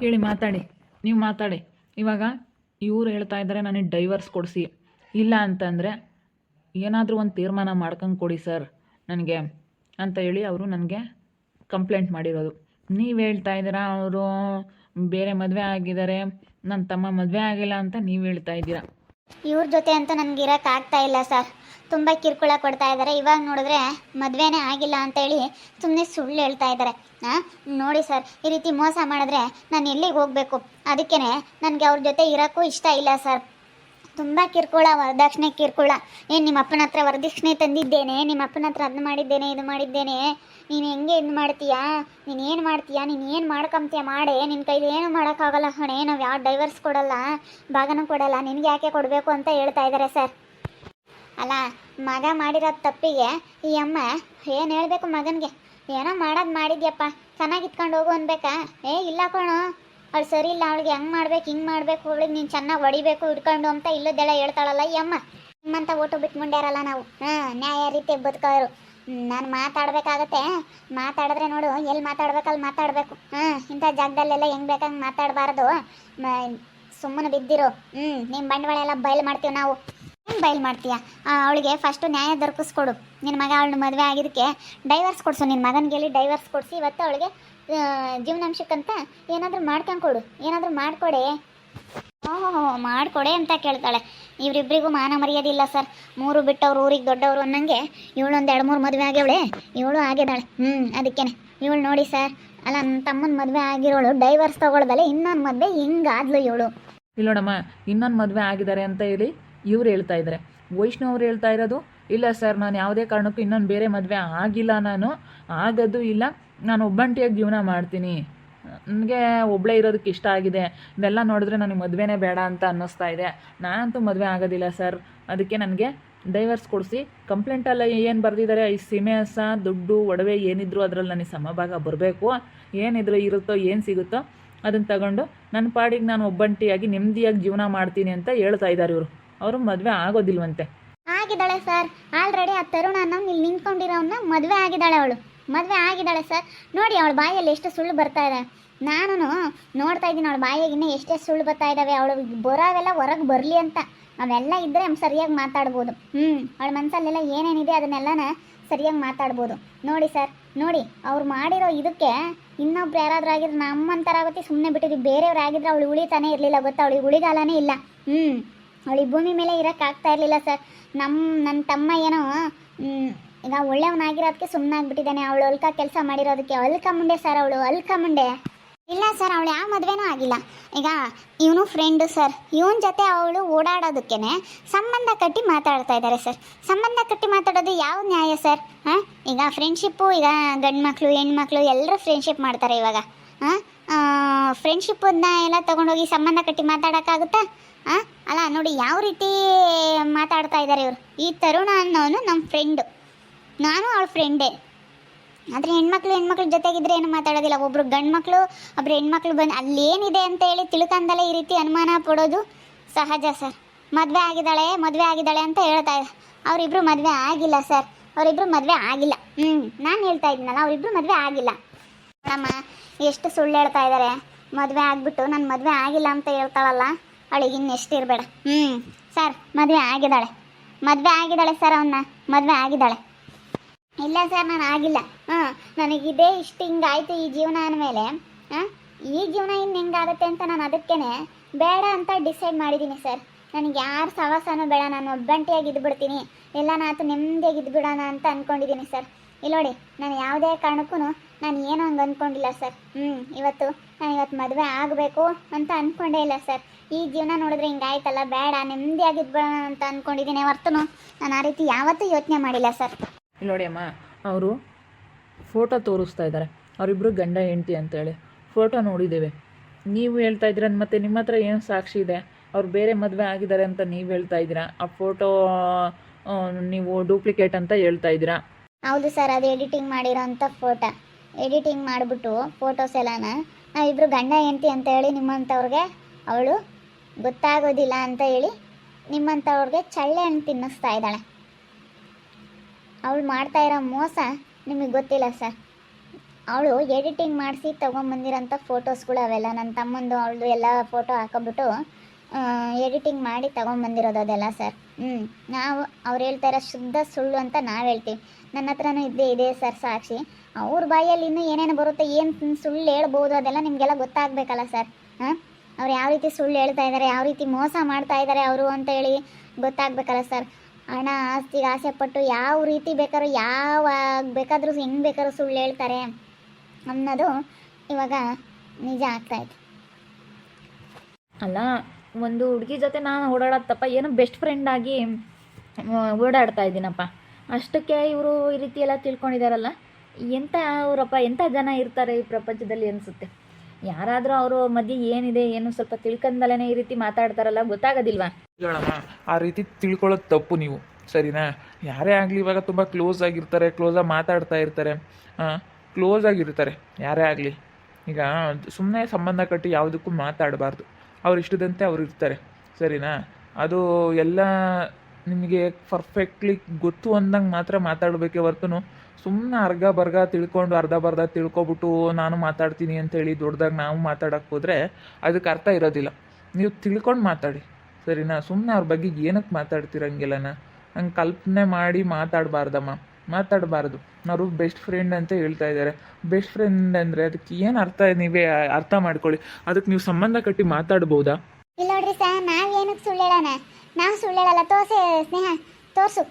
ಹೇಳಿ ಮಾತಾಡಿ, ನೀವು ಮಾತಾಡಿ. ಇವಾಗ ಇವ್ರು ಹೇಳ್ತಾ ಇದ್ದಾರೆ ನನಗೆ ಡೈವರ್ಸ್ ಕೊಡಿಸಿ, ಇಲ್ಲ ಅಂತಂದರೆ ಏನಾದರೂ ಒಂದು ತೀರ್ಮಾನ ಮಾಡ್ಕೊಂಡು ಕೊಡಿ ಸರ್ ನನಗೆ ಅಂತ ಹೇಳಿ ಅವರು ನನಗೆ ಕಂಪ್ಲೇಂಟ್ ಮಾಡಿರೋದು. ನೀವು ಹೇಳ್ತಾ ಇದ್ದೀರಾ ಅವರು ಬೇರೆ ಮದುವೆ ಆಗಿದ್ದಾರೆ, ನನ್ನ ತಮ್ಮ ಮದುವೆ ಆಗಿಲ್ಲ ಅಂತ ನೀವು ಹೇಳ್ತಾ ಇದ್ದೀರಾ. ಇವ್ರ ಜೊತೆ ಅಂತೂ ನನಗೆ ಇರೋಕ್ಕಾಗ್ತಾ ಇಲ್ಲ ಸರ್. ತುಂಬ ಕಿರುಕುಳ ಕೊಡ್ತಾ ಇದ್ದಾರೆ. ಇವಾಗ ನೋಡಿದ್ರೆ ಮದುವೆನೇ ಆಗಿಲ್ಲ ಅಂತೇಳಿ ಸುಮ್ಮನೆ ಸುಳ್ಳು ಹೇಳ್ತಾ ಇದ್ದಾರೆ. ನೋಡಿ ಸರ್, ಈ ರೀತಿ ಮೋಸ ಮಾಡಿದ್ರೆ ನಾನು ಎಲ್ಲಿಗೆ ಹೋಗಬೇಕು? ಅದಕ್ಕೇ ನನಗೆ ಅವ್ರ ಜೊತೆ ಇರೋಕ್ಕೂ ಇಷ್ಟ ಇಲ್ಲ ಸರ್. ತುಂಬ ಕಿರುಕುಳ, ವರದಕ್ಷಿಣೆ ಕಿರುಕುಳ. ಏನು ನಿಮ್ಮ ಅಪ್ಪನ ಹತ್ರ ವರದಕ್ಷಿಣೆ ತಂದಿದ್ದೇನೆ, ನಿಮ್ಮ ಅಪ್ಪನ ಹತ್ರ ಅದನ್ನ ಮಾಡಿದ್ದೇನೆ, ಇದು ಮಾಡಿದ್ದೇನೆ, ನೀನು ಹೆಂಗೆ ಇದು ಮಾಡ್ತೀಯಾ, ನೀನು ಏನು ಮಾಡ್ತೀಯಾ, ನೀನು ಏನು ಮಾಡ್ಕೊಂತೀಯ ಮಾಡೇ, ನಿನ್ನ ಕೈಲಿ ಏನು ಮಾಡೋಕ್ಕಾಗಲ್ಲ ಹೊಣೆ, ನಾವು ಯಾವ ಡೈವರ್ಸ್ ಕೊಡಲ್ಲ, ಭಾಗನೂ ಕೊಡಲ್ಲ, ನಿನಗೆ ಯಾಕೆ ಕೊಡಬೇಕು ಅಂತ ಹೇಳ್ತಾ ಇದ್ದಾರೆ ಸರ್. ಅಲ್ಲ, ಮಗ ಮಾಡಿರೋ ತಪ್ಪಿಗೆ ಈ ಅಮ್ಮ ಏನು ಹೇಳಬೇಕು ಮಗನಿಗೆ? ಏನೋ ಮಾಡೋದು ಮಾಡಿದ್ಯಪ್ಪ, ಚೆನ್ನಾಗಿ ಇಟ್ಕೊಂಡು ಹೋಗು ಅನ್ಬೇಕಾ? ಇಲ್ಲ ಕಣೋ, ಅವಳು ಸರಿ ಇಲ್ಲ, ಅವಳಿಗೆ ಹೆಂಗೆ ಮಾಡ್ಬೇಕು ಹಿಂಗೆ ಮಾಡಬೇಕು, ಅವಳಿಗೆ ನೀನು ಚೆನ್ನಾಗಿ ಹೊಡಿಬೇಕು ಇಟ್ಕೊಂಡು ಅಂತ ಇಲ್ಲದೆಲ್ಲ ಹೇಳ್ತಾಳಲ್ಲ ಈ ಅಮ್ಮ. ನಿಮ್ಮಂತ ಓಟು ಬಿಟ್ಟು ಮುಂಡ್ಯಾರಲ್ಲ ನಾವು. ನ್ಯಾಯ ರೀತಿ ಬದುಕೋರು. ನಾನು ಮಾತಾಡಬೇಕಾಗತ್ತೆ, ಮಾತಾಡಿದ್ರೆ ನೋಡು ಎಲ್ಲಿ ಮಾತಾಡ್ಬೇಕಲ್ಲಿ ಮಾತಾಡಬೇಕು. ಇಂಥ ಜಾಗದಲ್ಲೆಲ್ಲ ಹೆಂಗೆ ಬೇಕಂಗೆ ಮಾತಾಡಬಾರ್ದು. ಸುಮ್ಮನೆ ಬಿದ್ದಿರು. ನಿಮ್ಮ ಬಂಡವಾಳ ಎಲ್ಲ ಬಯಲು ಮಾಡ್ತೀವಿ ನಾವು. ಹೆಂಗೆ ಬಯಲು ಮಾಡ್ತೀಯ? ಅವಳಿಗೆ ಫಸ್ಟು ನ್ಯಾಯ ದೊರಕಿಸ್ಕೊಡು. ನಿನ್ನ ಮಗ ಅವಳನ್ನ ಮದುವೆ ಆಗಿದ್ದಕ್ಕೆ ಡೈವರ್ಸ್ ಕೊಡಿಸು. ನಿನ್ನ ಮಗನಿಗೆ ಹೇಳಿ ಡೈವರ್ಸ್ ಕೊಡಿಸಿ ಇವತ್ತು ಅವಳಿಗೆ ಜೀವನಾಂಶಕ್ಕಂತ ಏನಾದರೂ ಮಾಡ್ಕೊಂಡು ಕೊಡು, ಏನಾದರೂ ಮಾಡಿಕೊಡೆ. ಮಾಡಿಕೊಡೆ ಅಂತ ಕೇಳ್ತಾಳೆ. ಇವರಿಬ್ಬರಿಗೂ ಮಾನ ಮರ್ಯಾದಿಲ್ಲ ಸರ್. ಮೂರು ಬಿಟ್ಟವ್ರು ಊರಿಗೆ ದೊಡ್ಡವರು ಅನ್ನಂಗೆ ಇವಳೊಂದು 2-3 ಮದುವೆ ಆಗ್ಯವಳೆ, ಇವಳು ಆಗಿದ್ದಾಳೆ. ಅದಕ್ಕೇನೆ ಇವಳು ನೋಡಿ ಸರ್, ಅಲ್ಲ ನನ್ನ ತಮ್ಮನ ಮದುವೆ ಆಗಿರೋಳು ಡೈವರ್ಸ್ ತೊಗೊಳ್ದಲೆ ಇನ್ನೊಂದು ಮದುವೆ ಹಿಂಗಾದ್ಲು ಇವಳು. ಇಲ್ಲೋಡಮ್ಮ, ಇನ್ನೊಂದು ಮದುವೆ ಆಗಿದ್ದಾರೆ ಅಂತ ಹೇಳಿ ಇವ್ರು ಹೇಳ್ತಾ ಇದ್ದಾರೆ. ವೈಷ್ಣವ್ ಅವ್ರು ಹೇಳ್ತಾ ಇರೋದು ಇಲ್ಲ ಸರ್, ನಾನು ಯಾವುದೇ ಕಾರಣಕ್ಕೂ ಇನ್ನೊಂದು ಬೇರೆ ಮದುವೆ ಆಗಿಲ್ಲ, ನಾನು ಆಗೋದು ಇಲ್ಲ, ನಾನು ಒಬ್ಬಂಟಿಯಾಗಿ ಜೀವನ ಮಾಡ್ತೀನಿ, ನನಗೆ ಒಬ್ಬಳೇ ಇರೋದಕ್ಕೆ ಇಷ್ಟ ಆಗಿದೆ, ಇದೆಲ್ಲ ನೋಡಿದ್ರೆ ನನಗೆ ಮದುವೆನೇ ಬೇಡ ಅಂತ ಅನ್ನಿಸ್ತಾ ಇದೆ, ನಾನಂತೂ ಮದುವೆ ಆಗೋದಿಲ್ಲ ಸರ್, ಅದಕ್ಕೆ ನನಗೆ ಡೈವರ್ಸ್ ಕೊಡಿಸಿ. ಕಂಪ್ಲೇಂಟಲ್ಲ ಏನು ಬರೆದಿದ್ದಾರೆ, ಈ ಸಿಮೆಸ ದುಡ್ಡು ಒಡವೆ ಏನಿದ್ರು ಅದರಲ್ಲಿ ನನಗೆ ಸಮಭಾಗ ಬರಬೇಕು, ಏನಿದ್ರು ಇರುತ್ತೋ ಏನು ಸಿಗುತ್ತೋ ಅದನ್ನು ತಗೊಂಡು ನನ್ನ ಪಾಡಿಗೆ ನಾನು ಒಬ್ಬಂಟಿಯಾಗಿ ನೆಮ್ಮದಿಯಾಗಿ ಜೀವನ ಮಾಡ್ತೀನಿ ಅಂತ ಹೇಳ್ತಾ ಇದ್ದಾರೆ ಇವರು. ಅವರು ಮದುವೆ ಆಗೋದಿಲ್ವಂತೆ. ಆಗಿದ್ದಾಳೆ ಸರ್, ಆಲ್ರೆಡಿ ಆ ತರುಣನ ಇಲ್ಲಿ ನಿಂತ್ಕೊಂಡಿರೋನ್ನ ಮದುವೆ ಆಗಿದ್ದಾಳೆ. ಅವಳು ಮದುವೆ ಆಗಿದ್ದಾಳೆ ಸರ್. ನೋಡಿ ಅವಳ ಬಾಯಲ್ಲಿ ಎಷ್ಟು ಸುಳ್ಳು ಬರ್ತಾ ಇದೆ. ನಾನು ನೋಡ್ತಾ ಇದ್ದೀನಿ ಅವಳ ಬಾಯಿಗಿನ್ನ ಎಷ್ಟೇ ಸುಳ್ಳು ಬರ್ತಾ ಇದ್ದಾವೆ. ಅವಳು ಬರೋವೆಲ್ಲ ಹೊರಗೆ ಬರಲಿ ಅಂತ ಅವೆಲ್ಲ ಇದ್ದರೆ ಸರಿಯಾಗಿ ಮಾತಾಡ್ಬೋದು. ಅವಳ ಮನಸ್ಸಲ್ಲೆಲ್ಲ ಏನೇನಿದೆ ಅದನ್ನೆಲ್ಲನ ಸರಿಯಾಗಿ ಮಾತಾಡ್ಬೋದು. ನೋಡಿ ಸರ್, ನೋಡಿ ಅವ್ರು ಮಾಡಿರೋ ಇದಕ್ಕೆ ಇನ್ನೊಬ್ರು ಯಾರಾದ್ರೂ ಆಗಿದ್ರೆ ನಮ್ಮಂತರಾಗುತ್ತೆ ಸುಮ್ಮನೆ ಬಿಟ್ಟಿದ್ವಿ. ಬೇರೆಯವ್ರು ಆಗಿದ್ರೆ ಅವಳು ಉಳಿತಾನೆ ಇರಲಿಲ್ಲ, ಗೊತ್ತಾ? ಅವಳಿಗೆ ಉಳಿಗಾಲನೇ ಇಲ್ಲ. ಅವಳಿಗೆ ಭೂಮಿ ಮೇಲೆ ಇರೋಕ್ಕಾಗ್ತಾ ಇರಲಿಲ್ಲ ಸರ್. ನನ್ನ ತಮ್ಮ ಏನೋ ಈಗ ಒಳ್ಳೆಯವನಾಗಿರೋದಕ್ಕೆ ಸುಮ್ಮನೆ ಆಗಿಬಿಟ್ಟಿದ್ದಾನೆ. ಅವಳು ಅಲ್ಕ ಕೆಲಸ ಮಾಡಿರೋದಕ್ಕೆ. ಅಲ್ಕ ಮುಂಡೆ ಸರ್, ಅವಳು ಅಲ್ಕ ಮುಂಡೆ. ಇಲ್ಲ ಸರ್, ಅವಳು ಯಾವ ಮದುವೆನೂ ಆಗಿಲ್ಲ. ಈಗ ಇವನು ಫ್ರೆಂಡು ಸರ್, ಇವನ ಜೊತೆ ಅವಳು ಓಡಾಡೋದಕ್ಕೇ ಸಂಬಂಧ ಕಟ್ಟಿ ಮಾತಾಡ್ತಾ ಇದ್ದಾರೆ ಸರ್. ಸಂಬಂಧ ಕಟ್ಟಿ ಮಾತಾಡೋದು ಯಾವ ನ್ಯಾಯ ಸರ್? ಈಗ ಫ್ರೆಂಡ್ಶಿಪ್ಪು, ಈಗ ಗಂಡು ಮಕ್ಕಳು ಹೆಣ್ಮಕ್ಳು ಎಲ್ಲರೂ ಫ್ರೆಂಡ್ಶಿಪ್ ಮಾಡ್ತಾರೆ ಇವಾಗ. ಫ್ರೆಂಡ್ಶಿಪ್ಪನ್ನ ಎಲ್ಲ ತೊಗೊಂಡೋಗಿ ಸಂಬಂಧ ಕಟ್ಟಿ ಮಾತಾಡೋಕ್ಕಾಗುತ್ತಾ? ಅಲ್ಲ ನೋಡಿ ಯಾವ ರೀತಿ ಮಾತಾಡ್ತಾ ಇದ್ದಾರೆ ಇವರು. ಈ ತರುಣ ಅನ್ನೋನು ನಮ್ಮ ಫ್ರೆಂಡು, ನಾನು ಅವಳ ಫ್ರೆಂಡೇ. ಆದರೆ ಹೆಣ್ಮಕ್ಳು ಜೊತೆಗಿದ್ರೆ ಏನು ಮಾತಾಡೋದಿಲ್ಲ. ಒಬ್ಬರು ಗಂಡು ಮಕ್ಕಳು ಒಬ್ಬರು ಹೆಣ್ಮಕ್ಳು ಬಂದು ಅಲ್ಲೇನಿದೆ ಅಂತ ಹೇಳಿ ತಿಳ್ಕೊಂಡಲ್ಲೇ ಈ ರೀತಿ ಅನುಮಾನ ಪಡೋದು ಸಹಜ ಸರ್. ಮದುವೆ ಆಗಿದ್ದಾಳೆ ಅಂತ ಹೇಳ್ತಾ ಇದೆ. ಅವರಿಬ್ಬರು ಮದುವೆ ಆಗಿಲ್ಲ ಸರ್, ಅವರಿಬ್ಬರು ಮದುವೆ ಆಗಿಲ್ಲ. ನಾನು ಹೇಳ್ತಾ ಇದ್ದೀನಲ್ಲ, ಅವರಿಬ್ಬರು ಮದುವೆ ಆಗಿಲ್ಲ. ನಮ್ಮ ಎಷ್ಟು ಸುಳ್ಳು ಹೇಳ್ತಾ ಇದ್ದಾರೆ. ಮದುವೆ ಆಗಿಬಿಟ್ಟು ನಾನು ಮದುವೆ ಆಗಿಲ್ಲ ಅಂತ ಹೇಳ್ತಾಳಲ್ಲ, ಅವಳಿಗೆ ಇನ್ನೆಷ್ಟು ಇರಬೇಡ. ಸರ್, ಮದುವೆ ಆಗಿದ್ದಾಳೆ ಸರ್, ಅವನ್ನ ಮದುವೆ ಆಗಿದ್ದಾಳೆ. ಇಲ್ಲ ಸರ್, ನಾನು ಆಗಿಲ್ಲ. ನನಗಿದೆ ಇಷ್ಟು ಹಿಂಗಾಯ್ತು ಈ ಜೀವನ ಅಂದಮೇಲೆ ಈ ಜೀವನ ಇನ್ನು ಹೆಂಗಾಗುತ್ತೆ ಅಂತ ನಾನು ಅದಕ್ಕೇ ಬೇಡ ಅಂತ ಡಿಸೈಡ್ ಮಾಡಿದ್ದೀನಿ ಸರ್. ನನಗೆ ಯಾರು ಸವಾಸನೂ ಬೇಡ, ನಾನು ಒಬ್ಬಂಟಿಯಾಗಿ ಇದ್ಬಿಡ್ತೀನಿ, ಎಲ್ಲ ನಾತು ನೆಮ್ಮದಿಯಾಗಿ ಇದ್ಬಿಡೋಣ ಅಂತ ಅಂದ್ಕೊಂಡಿದ್ದೀನಿ ಸರ್. ಇಲ್ಲಿ ನೋಡಿ, ನಾನು ಯಾವುದೇ ಕಾರಣಕ್ಕೂ ನಾನು ಏನೋ ಹಂಗೆ ಅಂದ್ಕೊಂಡಿಲ್ಲ ಸರ್. ಇವತ್ತು ಮದುವೆ ಆಗಬೇಕು ಅಂತ ಅಂದ್ಕೊಂಡೇ ಇಲ್ಲ ಸರ್. ಈ ಜೀವನ ನೋಡಿದ್ರೆ ಹಿಂಗಾಯ್ತಲ್ಲ, ಬೇಡ ನೆಮ್ಮದಿಯಾಗಿ ಇದ್ಬಿಡೋಣ ಅಂತ ಅಂದ್ಕೊಂಡಿದ್ದೀನಿ ಹೊರತು ನಾನು ಆ ರೀತಿ ಯಾವತ್ತೂ ಯೋಚನೆ ಮಾಡಿಲ್ಲ ಸರ್. ನೋಡಿ ಅಮ್ಮ, ಅವರು ಫೋಟೋ ತೋರಿಸ್ತಾ ಇದ್ದಾರೆ, ಅವರಿಬ್ಬರು ಗಂಡ ಹೆಂಡತಿ ಅಂತೇಳಿ ಫೋಟೋ ನೋಡಿದ್ದೇವೆ. ನೀವು ಹೇಳ್ತಾ ಇದ್ದೀರ, ಮತ್ತು ನಿಮ್ಮ ಹತ್ರ ಏನು ಸಾಕ್ಷಿ ಇದೆ? ಅವ್ರು ಬೇರೆ ಮದುವೆ ಆಗಿದ್ದಾರೆ ಅಂತ ನೀವು ಹೇಳ್ತಾ ಇದ್ದೀರಾ, ಆ ಫೋಟೋ ನೀವು ಡೂಪ್ಲಿಕೇಟ್ ಅಂತ ಹೇಳ್ತಾ ಇದ್ದೀರಾ. ಹೌದು ಸರ್, ಅದು ಎಡಿಟಿಂಗ್ ಮಾಡಿರೋ ಅಂಥ ಫೋಟೋ. ಎಡಿಟಿಂಗ್ ಮಾಡಿಬಿಟ್ಟು ಫೋಟೋಸ್ ಎಲ್ಲನ ನಾವಿಬ್ಬರು ಗಂಡ ಹೆಂಡತಿ ಅಂತ ಹೇಳಿ ನಿಮ್ಮಂಥವ್ರಿಗೆ ಅವಳು ಗೊತ್ತಾಗೋದಿಲ್ಲ ಅಂತ ಹೇಳಿ ನಿಮ್ಮಂಥವ್ರಿಗೆ ಚಳ್ಳೆ ಹಣ್ಣು ತಿನ್ನಿಸ್ತಾ ಇದ್ದಾಳೆ. ಅವಳು ಮಾಡ್ತಾ ಇರೋ ಮೋಸ ನಿಮಗೆ ಗೊತ್ತಿಲ್ಲ ಸರ್. ಅವಳು ಎಡಿಟಿಂಗ್ ಮಾಡಿಸಿ ತೊಗೊಂಬಂದಿರೋಂಥ ಫೋಟೋಸ್ಗಳು ಅವೆಲ್ಲ ನನ್ನ ತಮ್ಮಂದು ಅವಳದು ಎಲ್ಲ ಫೋಟೋ ಹಾಕೊಂಬಿಟ್ಟು ಎಡಿಟಿಂಗ್ ಮಾಡಿ ತೊಗೊಂಬಂದಿರೋದು ಅದೆಲ್ಲ ಸರ್. ನಾವು ಅವ್ರು ಹೇಳ್ತಾ ಇರೋ ಶುದ್ಧ ಸುಳ್ಳು ಅಂತ ನಾವು ಹೇಳ್ತೀವಿ. ನನ್ನ ಹತ್ರನೂ ಇದೆ ಸರ್ ಸಾಕ್ಷಿ. ಅವ್ರ ಬಾಯಲ್ಲಿ ಇನ್ನೂ ಏನೇನು ಬರುತ್ತೆ, ಏನು ಸುಳ್ಳು ಹೇಳ್ಬೋದು ಅದೆಲ್ಲ ನಿಮಗೆಲ್ಲ ಗೊತ್ತಾಗಬೇಕಲ್ಲ ಸರ್. ಅವ್ರು ಯಾವ ರೀತಿ ಸುಳ್ಳು ಹೇಳ್ತಾ ಇದ್ದಾರೆ, ಯಾವ ರೀತಿ ಮೋಸ ಮಾಡ್ತಾ ಇದ್ದಾರೆ ಅವರು ಅಂತ ಹೇಳಿ ಗೊತ್ತಾಗಬೇಕಲ್ಲ ಸರ್. ಹಣ ಆಸ್ತಿಗೆ ಆಸೆ ಪಟ್ಟು ಯಾವ ರೀತಿ ಬೇಕಾದ್ರೂ ಯಾವಾಗ ಬೇಕಾದರೂ ಹೆಂಗೆ ಬೇಕಾದ್ರೂ ಸುಳ್ಳು ಹೇಳ್ತಾರೆ ಅನ್ನೋದು ಇವಾಗ ನಿಜ ಆಗ್ತಾಯಿದೆ. ಅಲ್ಲ, ಒಂದು ಹುಡುಗಿ ಜೊತೆ ನಾನು ಓಡಾಡೋದು ತಪ್ಪ, ಏನೋ ಬೆಸ್ಟ್ ಫ್ರೆಂಡ್ ಆಗಿ ಓಡಾಡ್ತಾ ಇದ್ದೀನಪ್ಪ, ಅಷ್ಟಕ್ಕೆ ಇವರು ಈ ರೀತಿ ಎಲ್ಲ ತಿಳ್ಕೊಂಡಿದ್ದಾರಲ್ಲ. ಎಂಥ ಅವರಪ್ಪ, ಎಂಥ ಜನ ಇರ್ತಾರೆ ಈ ಪ್ರಪಂಚದಲ್ಲಿ ಅನಿಸುತ್ತೆ. ಯಾರಾದರೂ ಅವರು ಮಧ್ಯೆ ಏನಿದೆ ಏನು ಸ್ವಲ್ಪ ತಿಳ್ಕೊಂಡಲೇ ಈ ರೀತಿ ಮಾತಾಡ್ತಾರಲ್ಲ, ಗೊತ್ತಾಗೋದಿಲ್ವಾ? ಹೇಳಮ್ಮ, ಆ ರೀತಿ ತಿಳ್ಕೊಳ್ಳೋದು ತಪ್ಪು ನೀವು, ಸರಿನಾ? ಯಾರೇ ಆಗಲಿ ಇವಾಗ ತುಂಬ ಕ್ಲೋಸ್ ಆಗಿರ್ತಾರೆ, ಕ್ಲೋಸಾಗಿ ಮಾತಾಡ್ತಾ ಇರ್ತಾರೆ, ಕ್ಲೋಸ್ ಆಗಿರ್ತಾರೆ ಯಾರೇ ಆಗಲಿ. ಈಗ ಸುಮ್ಮನೆ ಸಂಬಂಧ ಕಟ್ಟಿ ಯಾವುದಕ್ಕೂ ಮಾತಾಡಬಾರ್ದು. ಅವ್ರು ಇಷ್ಟದಂತೆ ಅವ್ರು ಇರ್ತಾರೆ, ಸರಿನಾ? ಅದು ಎಲ್ಲ ನಿಮಗೆ ಪರ್ಫೆಕ್ಟ್ಲಿ ಗೊತ್ತು ಅಂದಂಗೆ ಮಾತ್ರ ಮಾತಾಡಬೇಕೇ ಹೊರತು ಸುಮ್ಮನೆ ಅರ್ಧ ಬರ್ಧ ತಿಳ್ಕೊಬಿಟ್ಟು ನಾನು ಮಾತಾಡ್ತೀನಿ ಅಂತೇಳಿ ದೊಡ್ಡದಾಗಿ ನಾವು ಮಾತಾಡೋಕ್ಕೆ ಹೋದರೆ ಅದಕ್ಕೆ ಅರ್ಥ ಇರೋದಿಲ್ಲ. ನೀವು ತಿಳ್ಕೊಂಡು ಮಾತಾಡಿ, ಸರಿನಾ? ಸುಮ್ಮನೆ ಅವ್ರ ಬಗ್ಗೆ ಏನಕ್ಕೆ ಮಾತಾಡ್ತಿರಂಗಿಲ್ಲನ ಹಂಗೆ ಕಲ್ಪನೆ ಮಾಡಿ ಮಾತಾಡಬಾರ್ದು. ಅವರು ಬೆಸ್ಟ್ ಫ್ರೆಂಡ್ ಅಂತ ಹೇಳ್ತಾ ಇದ್ದಾರೆ. ಬೆಸ್ಟ್ ಫ್ರೆಂಡ್ ಅಂದರೆ ಅದಕ್ಕೆ ಏನು ಅರ್ಥ, ನೀವೇ ಅರ್ಥ ಮಾಡ್ಕೊಳ್ಳಿ. ಅದಕ್ಕೆ ನೀವು ಸಂಬಂಧ ಕಟ್ಟಿ ಮಾತಾಡ್ಬೋದಾ? ಇಲ್ಲ ನೋಡ್ರಿ ಸರ್, ನಾವೇನಕ್ಕೆ ಸುಳ್ಳು ಹೇಳೋಣ? ನಾವು ಸುಳ್ಳು ಹೇಳಲ್ಲ. ಸ್ನೇಹ ತೋರಿಸು.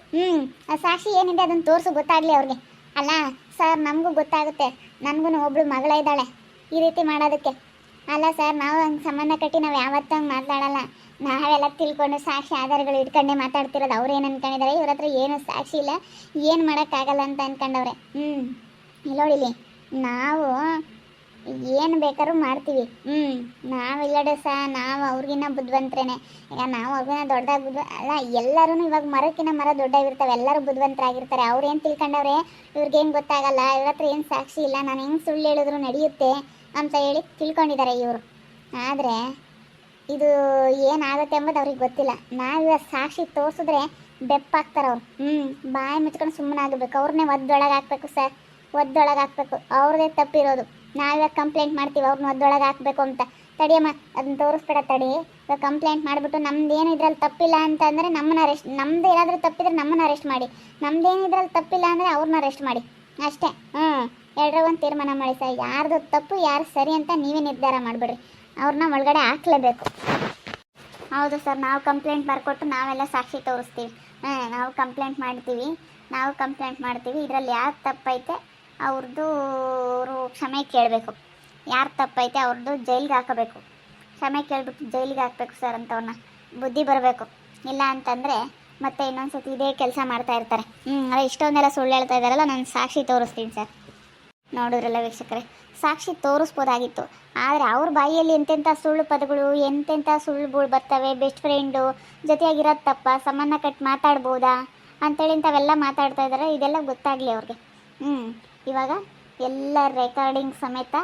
ಆ ಸಾಕ್ಷಿ ಏನಿದೆ ಅದನ್ನು ತೋರಿಸು, ಗೊತ್ತಾಗಲಿ ಅವ್ರಿಗೆ. ಅಲ್ಲ ಸರ್, ನಮಗೂ ಗೊತ್ತಾಗುತ್ತೆ. ನನಗೂ ಒಬ್ಳು ಮಗಳ ಇದ್ದಾಳೆ ಈ ರೀತಿ ಮಾಡೋದಕ್ಕೆ. ಅಲ್ಲ ಸರ್, ನಾವು ಹಂಗೆ ಸಂಬಂಧ ಕಟ್ಟಿ ನಾವು ಯಾವತ್ತೂ ಹಂಗೆ ಮಾತಾಡಲ್ಲ. ನಾವೆಲ್ಲ ತಿಳ್ಕೊಂಡು ಸಾಕ್ಷಿ ಆಧಾರಗಳು ಇಟ್ಕೊಂಡೇ ಮಾತಾಡ್ತಿರೋದು. ಅವ್ರು ಏನು ಅಂದ್ಕೊಂಡಿದ್ದಾರೆ, ಇವ್ರ ಹತ್ರ ಏನು ಸಾಕ್ಷಿ ಇಲ್ಲ, ಏನು ಮಾಡೋಕ್ಕಾಗಲ್ಲ ಅಂತ ಅಂದ್ಕೊಂಡವ್ರೆ. ಇಲ್ಲೋಡಿಲಿ, ನಾವು ಏನು ಬೇಕಾದ್ರೂ ಮಾಡ್ತೀವಿ. ನಾವಿಲ್ಲಡೆ ಸಹ ನಾವು ಅವ್ರಿಗಿನ್ನ ಬುದ್ಧಿವಂತರೇನೆ. ಈಗ ನಾವು ಅವ್ರಿಗಿನ್ನ ದೊಡ್ಡದಾಗಿ ಅಲ್ಲ, ಎಲ್ಲರೂ ಇವಾಗ ಮರಕ್ಕಿನ್ನ ಮರ ದೊಡ್ಡಾಗಿರ್ತವೆ, ಎಲ್ಲರೂ ಬುದ್ಧಿವಂತರಾಗಿರ್ತಾರೆ. ಅವ್ರು ಏನು ತಿಳ್ಕೊಂಡವ್ರೆ, ಇವ್ರಿಗೇನು ಗೊತ್ತಾಗಲ್ಲ, ಇವ್ರ ಹತ್ರ ಏನು ಸಾಕ್ಷಿ ಇಲ್ಲ, ನಾನು ಹೆಂಗೆ ಸುಳ್ಳು ಹೇಳಿದ್ರು ನಡೆಯುತ್ತೆ ಅಂತ ಹೇಳಿ ತಿಳ್ಕೊಂಡಿದ್ದಾರೆ ಇವರು. ಆದರೆ ಇದು ಏನಾಗುತ್ತೆ ಎಂಬುದು ಅವ್ರಿಗೆ ಗೊತ್ತಿಲ್ಲ. ನಾವಿವಾಗ ಸಾಕ್ಷಿ ತೋರಿಸಿದ್ರೆ ಬೆಪ್ಪಾಗ್ತಾರೆ ಅವ್ರು. ಬಾಯಿ ಮುಚ್ಕೊಂಡು ಸುಮ್ಮನೆ ಆಗಬೇಕು. ಅವ್ರನ್ನೇ ಒದ್ದೊಳಗೆ ಹಾಕ್ಬೇಕು ಸರ್, ಒದ್ದೊಳಗೆ ಹಾಕ್ಬೇಕು. ಅವ್ರದ್ದೇ ತಪ್ಪಿರೋದು. ನಾವಿವಾಗ ಕಂಪ್ಲೇಂಟ್ ಮಾಡ್ತೀವಿ ಅವ್ರನ್ನ ಒದ್ದೊಳಗೆ ಹಾಕಬೇಕು ಅಂತ. ತಡಿಯಮ್ಮ, ಅದನ್ನ ತೋರಿಸ್ಬೇಡ, ತಡಿ. ಇವಾಗ ಕಂಪ್ಲೇಂಟ್ ಮಾಡಿಬಿಟ್ಟು ನಮ್ದೇನು ಇದ್ರಲ್ಲಿ ತಪ್ಪಿಲ್ಲ ಅಂತಂದರೆ ನಮ್ದು ಏನಾದರೂ ತಪ್ಪಿದ್ರೆ ನಮ್ಮನ್ನು ಅರೆಸ್ಟ್ ಮಾಡಿ, ನಮ್ದೇನು ಇದ್ರಲ್ಲಿ ತಪ್ಪಿಲ್ಲ ಅಂದರೆ ಅವ್ರನ್ನ ಅರೆಸ್ಟ್ ಮಾಡಿ, ಅಷ್ಟೇ. ಎರಡರ ಒಂದು ತೀರ್ಮಾನ ಮಾಡಿ ಸರ್. ಯಾರ್ದು ತಪ್ಪು ಯಾರು ಸರಿ ಅಂತ ನೀವೇ ನಿರ್ಧಾರ ಮಾಡಿಬಿಡ್ರಿ. ಅವ್ರನ್ನ ಒಳಗಡೆ ಹಾಕ್ಲೇಬೇಕು. ಹೌದು ಸರ್, ನಾವು ಕಂಪ್ಲೇಂಟ್ ಬರ್ಕೊಟ್ಟು ನಾವೆಲ್ಲ ಸಾಕ್ಷಿ ತೋರಿಸ್ತೀವಿ. ನಾವು ಕಂಪ್ಲೇಂಟ್ ಮಾಡ್ತೀವಿ. ಇದರಲ್ಲಿ ಯಾರು ತಪ್ಪೈತೆ ಅವ್ರದ್ದು ಅವರು ಕ್ಷಮೆ ಕೇಳಬೇಕು. ಯಾರು ತಪ್ಪೈತೆ ಅವ್ರದ್ದು ಜೈಲಿಗೆ ಹಾಕಬೇಕು. ಕ್ಷಮೆ ಕೇಳಿಬಿಟ್ಟು ಜೈಲಿಗೆ ಹಾಕಬೇಕು ಸರ್ ಅಂತವ್ರನ್ನ. ಬುದ್ಧಿ ಬರಬೇಕು. ಇಲ್ಲ ಅಂತಂದರೆ ಮತ್ತೆ ಇನ್ನೊಂದು ಸತಿ ಇದೇ ಕೆಲಸ ಮಾಡ್ತಾ ಇರ್ತಾರೆ. ಅದೇ ಇಷ್ಟೊಂದೆಲ್ಲ ಸುಳ್ಳು ಹೇಳ್ತಾ ಇದ್ದಾರಲ್ಲ, ನಾನು ಸಾಕ್ಷಿ ತೋರಿಸ್ತೀನಿ ಸರ್. ನೋಡಿದ್ರಲ್ಲ ವೀಕ್ಷಕರೇ, ಸಾಕ್ಷಿ ತೋರಿಸ್ಬೋದಾಗಿತ್ತು. ಆದರೆ ಅವ್ರ ಬಾಯಿಯಲ್ಲಿ ಎಂತೆಂಥ ಸುಳ್ಳು ಪದಗಳು, ಎಂತೆಂಥ ಸುಳ್ಳುಗಳು ಬರ್ತವೆ. ಬೆಸ್ಟ್ ಫ್ರೆಂಡು ಜೊತೆಯಾಗಿರೋದು ತಪ್ಪ, ಸಂಬಂಧ ಕಟ್ಟಿ ಮಾತಾಡ್ಬೋದಾ ಅಂತೇಳಿ ಇಂಥವೆಲ್ಲ ಮಾತಾಡ್ತಾ ಇದ್ದಾರೆ. ಇದೆಲ್ಲ ಗೊತ್ತಾಗಲಿ ಅವ್ರಿಗೆ. ಇವಾಗ ಎಲ್ಲ ರೆಕಾರ್ಡಿಂಗ್ ಸಮೇತ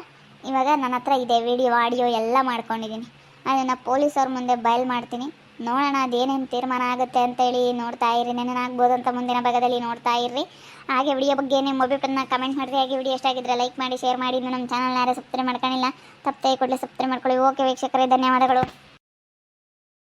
ಇವಾಗ ನನ್ನ ಹತ್ರ ಇದೆ. ವಿಡಿಯೋ ಆಡಿಯೋ ಎಲ್ಲ ಮಾಡ್ಕೊಂಡಿದ್ದೀನಿ. ಅದನ್ನು ಪೊಲೀಸವ್ರ ಮುಂದೆ ಬಯಲು ಮಾಡ್ತೀನಿ. ನೋಡೋಣ ಅದೇನೇನು ತೀರ್ಮಾನ ಆಗುತ್ತೆ ಅಂತೇಳಿ ನೋಡ್ತಾ ಇರಿ. ನೆನನಾಗ್ಬೋದು ಅಂತ ಮುಂದಿನ ಭಾಗದಲ್ಲಿ ನೋಡ್ತಾ ಇರ್ರಿ. ಹಾಗೆ ವಿಡಿಯೋ ಬಗ್ಗೆ ನಿಮ್ಮ ಒಬ್ಬರನ್ನ ಕಮೆಂಟ್ ಮಾಡಿರಿ. ಹಾಗೆ ವಿಡಿಯೋ ಎಷ್ಟಾಗಿದ್ದರೆ ಲೈಕ್ ಮಾಡಿ, ಶೇರ್ ಮಾಡಿ. ಇನ್ನು ನಮ್ಮ ಚಾನಲ್ ಯಾರೇ ಸಬ್ಸ್ಕ್ರೈಬ್ ಮಾಡ್ಕೊಂಡಿಲ್ಲ, ತಪ್ಪೇ ಕೂಡಲೇ ಸಬ್ಸ್ಕ್ರೈಬ್ ಮಾಡ್ಕೊಳ್ಳಿ. ಓಕೆ ವೀಕ್ಷಕರೇ, ಧನ್ಯವಾದಗಳು.